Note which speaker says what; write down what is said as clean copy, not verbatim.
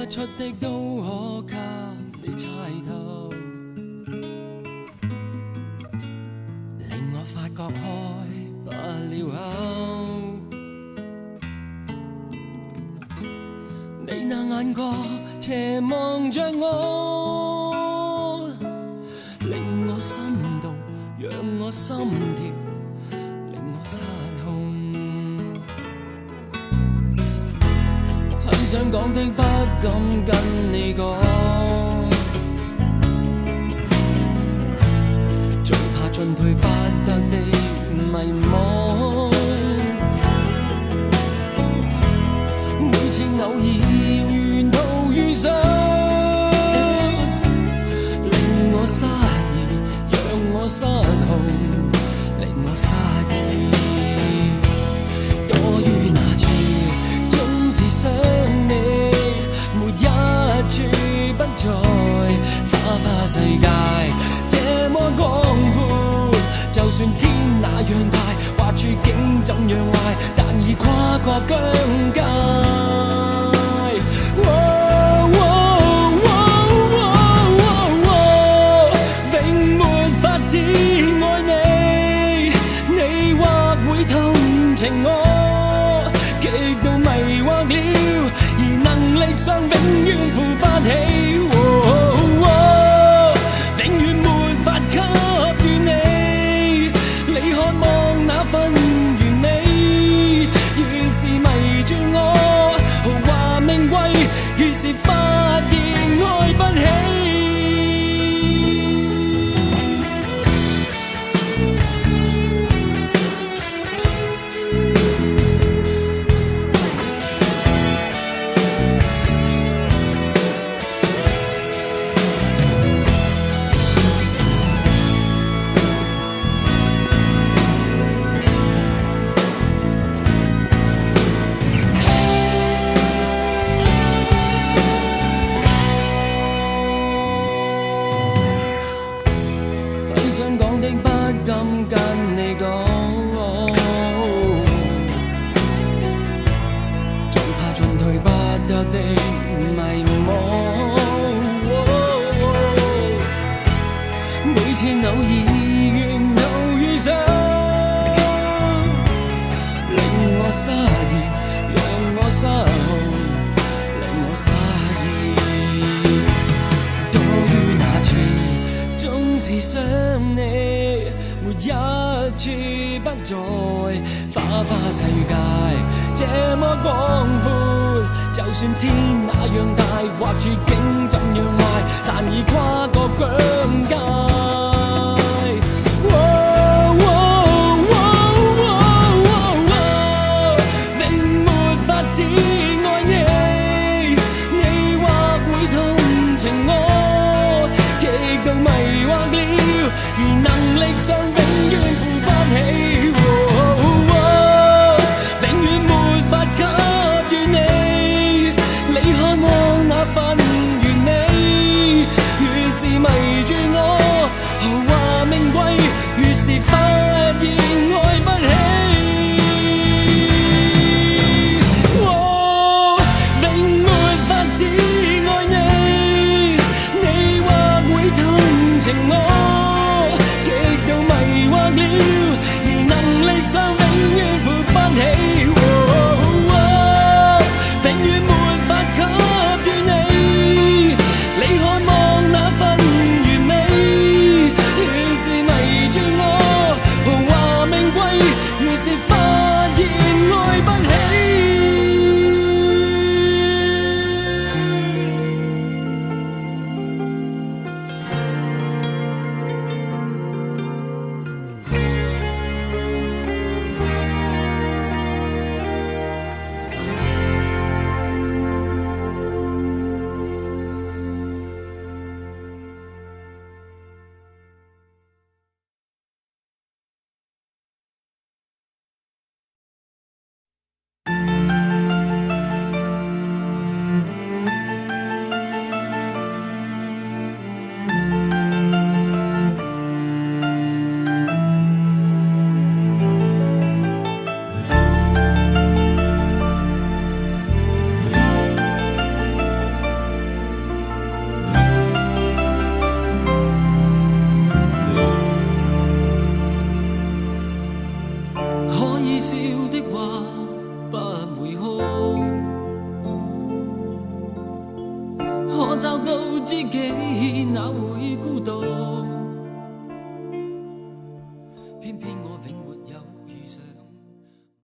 Speaker 1: 出的都可給你猜透，令我發覺開不了口。你那眼角斜望着我，令我心動，讓我心跳，令我失控。很想講的不敢跟你講，最怕進退不得的迷惘。每次偶爾沿途遇上，令我失意，讓我失控，令我失意。多於那處，總是想你，沒一處不在。花花世界這麼廣闊，就算天那樣大，或處境怎樣壞，但已跨過疆界。永沒法子愛你，你或會同情我，極度迷惑了，而能力上永遠扶不起。永遠沒法給予你，你渴望那份完美，越是迷住我，豪華名貴，越是發現愛不起。想講的不敢跟你講，最怕進退不得的迷惘。每次偶爾沿途遇上，令我失意，讓我失控，令我失意。多於那處，總是想你，沒一處不在。花花世界這麼廣闊，就算天那樣大，或處境怎樣壞，但已跨過疆界。永沒法子愛你，你或會同情我，極度迷惑了，而能力上永遠扶不起。永遠沒法給予你，你渴望那份完美，越是迷住我，知己哪會孤獨？